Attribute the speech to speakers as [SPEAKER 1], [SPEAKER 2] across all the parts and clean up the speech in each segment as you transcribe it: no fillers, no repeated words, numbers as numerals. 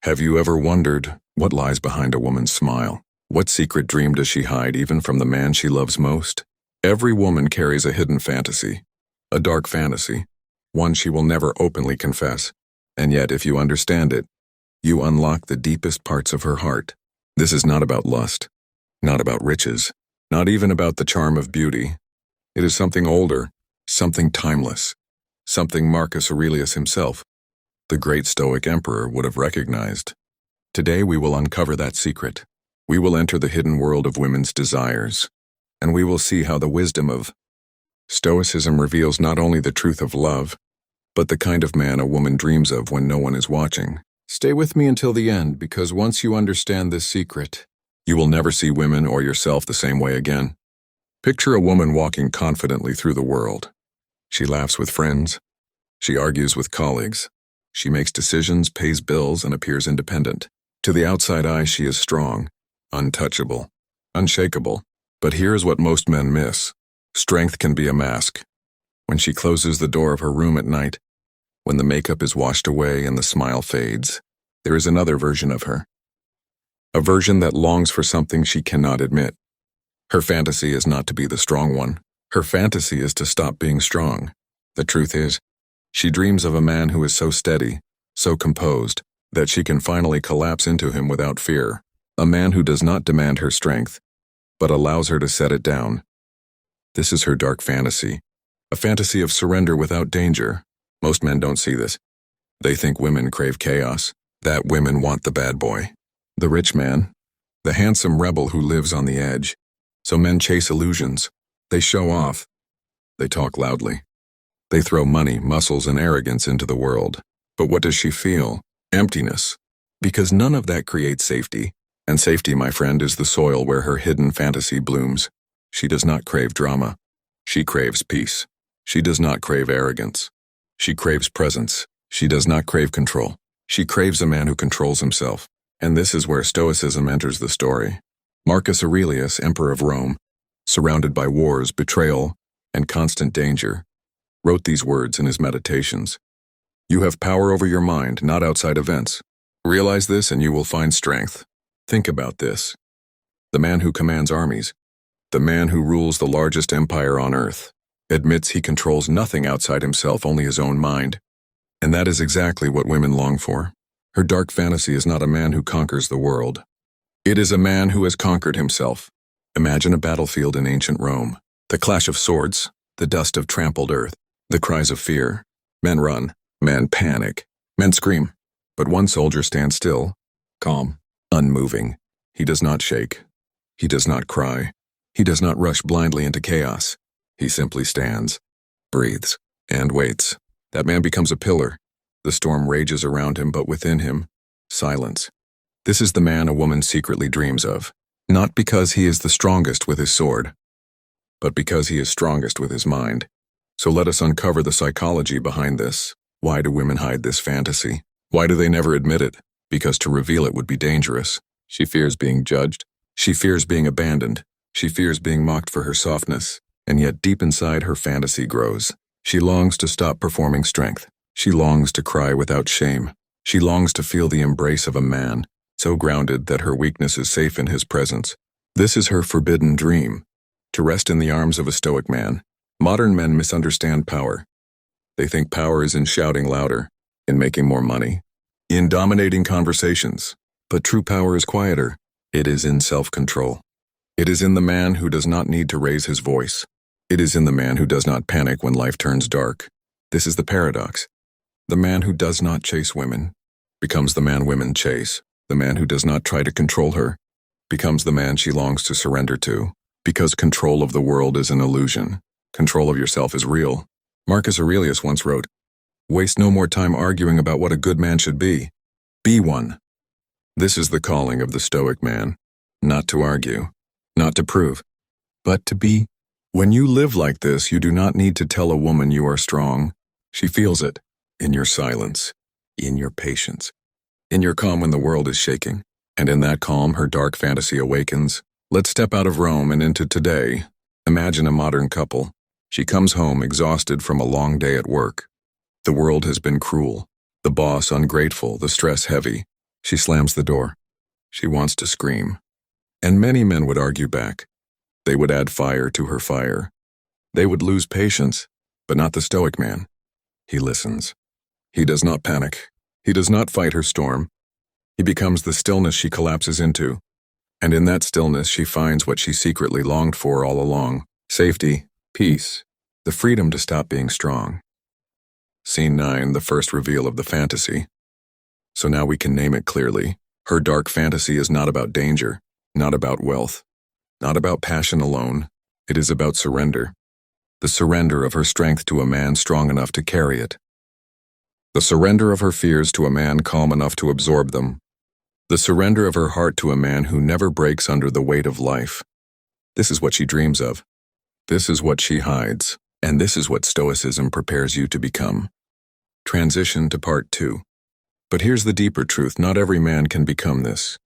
[SPEAKER 1] Have you ever wondered what lies behind a woman's smile? What secret dream does she hide even from the man she loves most? Every woman carries a hidden fantasy, a dark fantasy, one she will never openly confess. And yet, if you understand it, you unlock the deepest parts of her heart. This is not about lust, not about riches, not even about the charm of beauty. It is something older, something timeless, something Marcus Aurelius himself, the great Stoic emperor, would have recognized. Today we will uncover that secret. We will enter the hidden world of women's desires, and we will see how the wisdom of Stoicism reveals not only the truth of love, but the kind of man a woman dreams of when no one is watching. Stay with me until the end, because once you understand this secret, you will never see women or yourself the same way again. Picture a woman walking confidently through the world. She laughs with friends. She argues with colleagues. She makes decisions, pays bills, and appears independent. To the outside eye, she is strong, untouchable, unshakable. But here's what most men miss. Strength can be a mask. When she closes the door of her room at night, when the makeup is washed away and the smile fades, there is another version of her. A version that longs for something she cannot admit. Her fantasy is not to be the strong one. Her fantasy is to stop being strong. The truth is, she dreams of a man who is so steady, so composed, that she can finally collapse into him without fear. A man who does not demand her strength, but allows her to set it down. This is her dark fantasy, a fantasy of surrender without danger. Most men don't see this. They think women crave chaos, that women want the bad boy, the rich man, the handsome rebel who lives on the edge. So men chase illusions. They show off. They talk loudly. They throw money, muscles, and arrogance into the world. But what does she feel? Emptiness. Because none of that creates safety. And safety, my friend, is the soil where her hidden fantasy blooms. She does not crave drama. She craves peace. She does not crave arrogance. She craves presence. She does not crave control. She craves a man who controls himself. And this is where Stoicism enters the story. Marcus Aurelius, emperor of Rome, surrounded by wars, betrayal, and constant danger, wrote these words in his Meditations. You have power over your mind, not outside events. Realize this and you will find strength. Think about this. The man who commands armies, the man who rules the largest empire on earth, admits he controls nothing outside himself, only his own mind. And that is exactly what women long for. Her dark fantasy is not a man who conquers the world. It is a man who has conquered himself. Imagine a battlefield in ancient Rome. The clash of swords, the dust of trampled earth, the cries of fear. Men run, men panic, men scream. But one soldier stands still, calm, unmoving. He does not shake. He does not cry. He does not rush blindly into chaos. He simply stands, breathes, and waits. That man becomes a pillar. The storm rages around him, but within him, silence. This is the man a woman secretly dreams of, not because he is the strongest with his sword, but because he is strongest with his mind. So let us uncover the psychology behind this. Why do women hide this fantasy? Why do they never admit it? Because to reveal it would be dangerous. She fears being judged. She fears being abandoned. She fears being mocked for her softness. And yet deep inside her fantasy grows. She longs to stop performing strength. She longs to cry without shame. She longs to feel the embrace of a man, so grounded that her weakness is safe in his presence. This is her forbidden dream, to rest in the arms of a stoic man. Modern men misunderstand power. They think power is in shouting louder, in making more money, in dominating conversations. But true power is quieter. It is in self-control. It is in the man who does not need to raise his voice. It is in the man who does not panic when life turns dark. This is the paradox. The man who does not chase women becomes the man women chase. The man who does not try to control her becomes the man she longs to surrender to. Because control of the world is an illusion. Control of yourself is real. Marcus Aurelius once wrote, "Waste no more time arguing about what a good man should be. Be one." This is the calling of the Stoic man. Not to argue, not to prove, but to be. When you live like this, you do not need to tell a woman you are strong. She feels it. In your silence, in your patience, in your calm when the world is shaking. And in that calm, her dark fantasy awakens. Let's step out of Rome and into today. Imagine a modern couple. She comes home exhausted from a long day at work. The world has been cruel, the boss ungrateful, the stress heavy. She slams the door. She wants to scream. And many men would argue back. They would add fire to her fire. They would lose patience, but not the Stoic man. He listens. He does not panic. He does not fight her storm. He becomes the stillness she collapses into. And in that stillness she finds what she secretly longed for all along: safety, peace, the freedom to stop being strong. Scene 9, the first reveal of the fantasy. So now we can name it clearly. Her dark fantasy is not about danger, not about wealth, not about passion alone. It is about surrender. The surrender of her strength to a man strong enough to carry it. The surrender of her fears to a man calm enough to absorb them. The surrender of her heart to a man who never breaks under the weight of life. This is what she dreams of. This is what she hides. And this is what Stoicism prepares you to become. Transition to part 2. But here's the deeper truth: not every man can become this,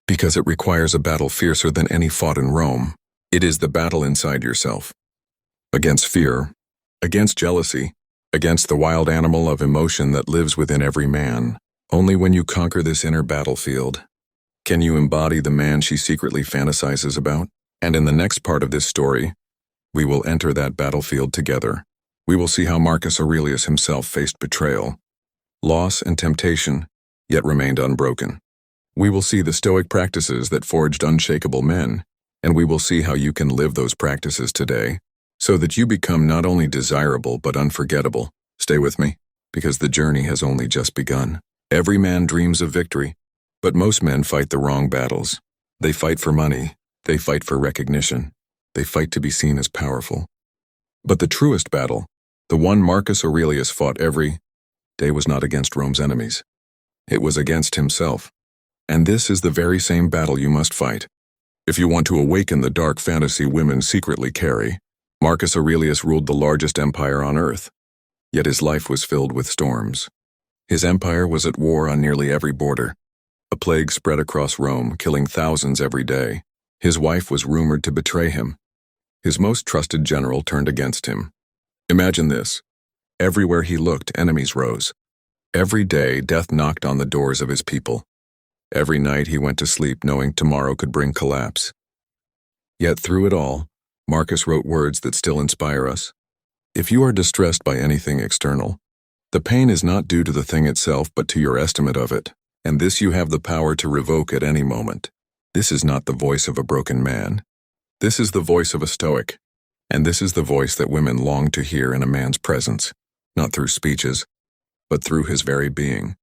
[SPEAKER 1] because it requires a battle fiercer than any fought in Rome. It is the battle inside yourself. Against fear, against jealousy, against the wild animal of emotion that lives within every man. Only when you conquer this inner battlefield can you embody the man she secretly fantasizes about. And in the next part of this story, we will enter that battlefield together. We will see how Marcus Aurelius himself faced betrayal, loss, and temptation, yet remained unbroken. We will see the Stoic practices that forged unshakable men, and we will see how you can live those practices today, so that you become not only desirable but unforgettable. Stay with me, because the journey has only just begun. Every man dreams of victory, but most men fight the wrong battles. They fight for money. They fight for recognition. They fight to be seen as powerful. But the truest battle, the one Marcus Aurelius fought every day, was not against Rome's enemies. It was against himself. And this is the very same battle you must fight. If you want to awaken the dark fantasy women secretly carry, Marcus Aurelius ruled the largest empire on earth. Yet his life was filled with storms. His empire was at war on nearly every border. A plague spread across Rome, killing thousands every day. His wife was rumored to betray him. His most trusted general turned against him. Imagine this. Everywhere he looked, enemies rose. Every day, death knocked on the doors of his people. Every night he went to sleep knowing tomorrow could bring collapse. Yet through it all, Marcus wrote words that still inspire us. If you are distressed by anything external, the pain is not due to the thing itself but to your estimate of it, and this you have the power to revoke at any moment. This is not the voice of a broken man. This is the voice of a Stoic, and this is the voice that women long to hear in a man's presence, not through speeches, but through his very being.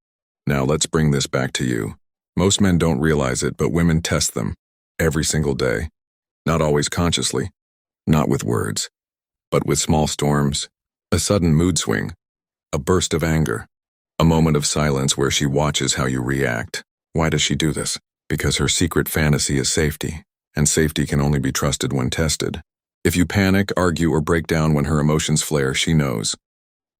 [SPEAKER 1] Now let's bring this back to you. Most men don't realize it, but women test them every single day. Not always consciously, not with words, but with small storms, a sudden mood swing, a burst of anger, a moment of silence where she watches how you react. Why does she do this? Because her secret fantasy is safety, and safety can only be trusted when tested. If you panic, argue, or break down when her emotions flare, she knows.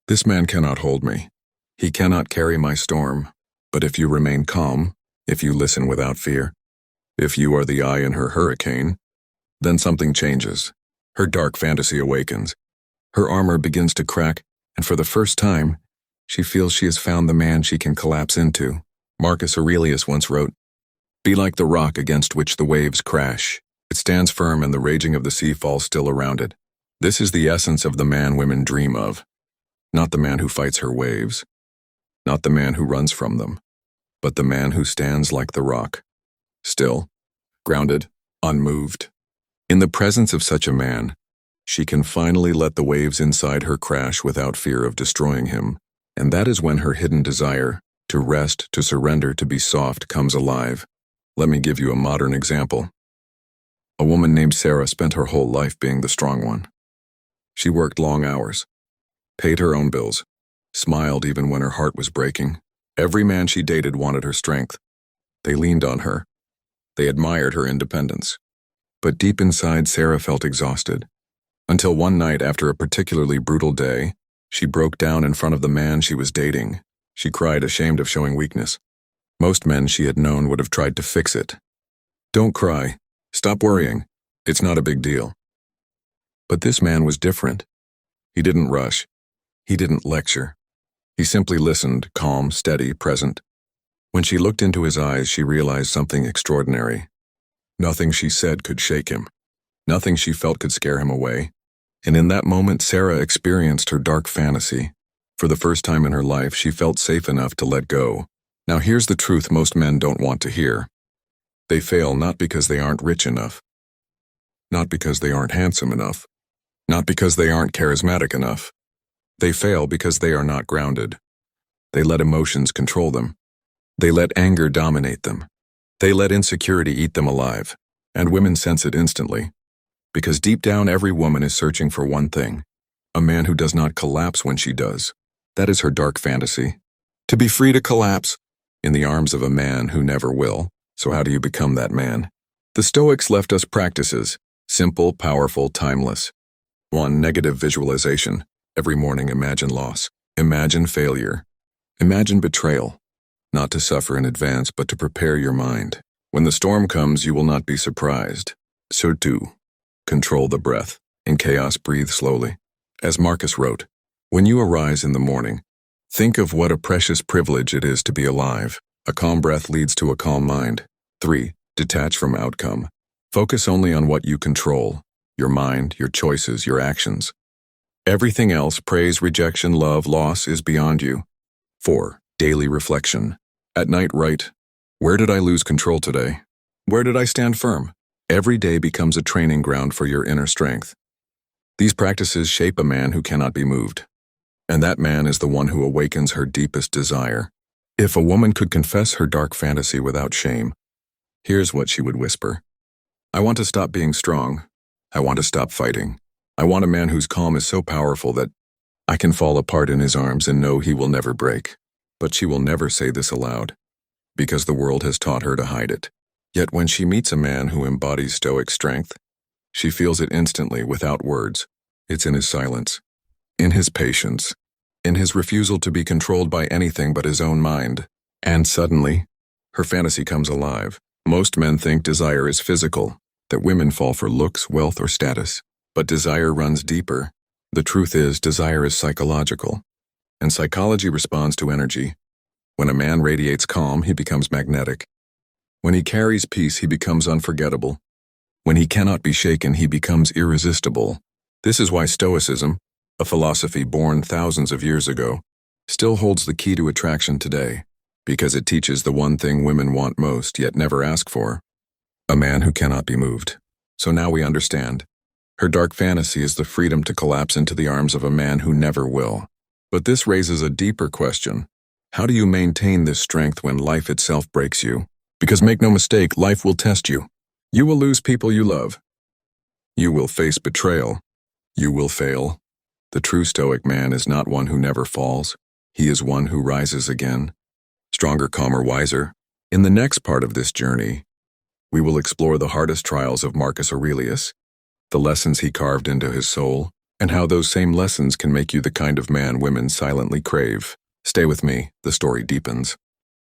[SPEAKER 1] This man cannot hold me. He cannot carry my storm. But if you remain calm, if you listen without fear, if you are the eye in her hurricane, then something changes. Her dark fantasy awakens. Her armor begins to crack, and for the first time, she feels she has found the man she can collapse into. Marcus Aurelius once wrote, "Be like the rock against which the waves crash. It stands firm and the raging of the sea falls still around it." This is the essence of the man women dream of. Not the man who fights her waves, not the man who runs from them, but the man who stands like the rock, still, grounded, unmoved. In the presence of such a man, she can finally let the waves inside her crash without fear of destroying him. And that is when her hidden desire to rest, to surrender, to be soft comes alive. Let me give you a modern example. A woman named Sarah spent her whole life being the strong one. She worked long hours, paid her own bills, smiled even when her heart was breaking. Every man she dated wanted her strength. They leaned on her. They admired her independence. But deep inside, Sarah felt exhausted. Until one night, after a particularly brutal day, she broke down in front of the man she was dating. She cried, ashamed of showing weakness. Most men she had known would have tried to fix it. "Don't cry. Stop worrying. It's not a big deal." But this man was different. He didn't rush. He didn't lecture. He simply listened, calm, steady, present. When she looked into his eyes, she realized something extraordinary. Nothing she said could shake him. Nothing she felt could scare him away. And in that moment, Sarah experienced her dark fantasy. For the first time in her life, she felt safe enough to let go. Now here's the truth most men don't want to hear. They fail not because they aren't rich enough, not because they aren't handsome enough, not because they aren't charismatic enough. They fail because they are not grounded. They let emotions control them. They let anger dominate them. They let insecurity eat them alive. And women sense it instantly. Because deep down, every woman is searching for one thing: a man who does not collapse when she does. That is her dark fantasy. To be free to collapse in the arms of a man who never will. So how do you become that man? The Stoics left us practices, simple, powerful, timeless. 1. Negative visualization. Every morning imagine loss. Imagine failure. Imagine betrayal. Not to suffer in advance, but to prepare your mind. When the storm comes, you will not be surprised. So 2. Control the breath. In chaos, breathe slowly. As Marcus wrote, when you arise in the morning, think of what a precious privilege it is to be alive. A calm breath leads to a calm mind. 3. Detach from outcome. Focus only on what you control: your mind, your choices, your actions. Everything else, praise, rejection, love, loss, is beyond you. 4. Daily reflection. At night, write, where did I lose control today? Where did I stand firm? Every day becomes a training ground for your inner strength. These practices shape a man who cannot be moved. And that man is the one who awakens her deepest desire. If a woman could confess her dark fantasy without shame, here's what she would whisper. I want to stop being strong. I want to stop fighting. I want a man whose calm is so powerful that I can fall apart in his arms and know he will never break. But she will never say this aloud, because the world has taught her to hide it. Yet when she meets a man who embodies Stoic strength, she feels it instantly without words. It's in his silence, in his patience, in his refusal to be controlled by anything but his own mind. And suddenly, her fantasy comes alive. Most men think desire is physical, that women fall for looks, wealth, or status. But desire runs deeper. The truth is, desire is psychological. And psychology responds to energy. When a man radiates calm, he becomes magnetic. When he carries peace, he becomes unforgettable. When he cannot be shaken, he becomes irresistible. This is why Stoicism, a philosophy born thousands of years ago, still holds the key to attraction today, because it teaches the one thing women want most yet never ask for: a man who cannot be moved. So now we understand. Her dark fantasy is the freedom to collapse into the arms of a man who never will. But this raises a deeper question. How do you maintain this strength when life itself breaks you? Because make no mistake, life will test you. You will lose people you love. You will face betrayal. You will fail. The true Stoic man is not one who never falls. He is one who rises again. Stronger, calmer, wiser. In the next part of this journey, we will explore the hardest trials of Marcus Aurelius, the lessons he carved into his soul, and how those same lessons can make you the kind of man women silently crave. Stay with me, the story deepens.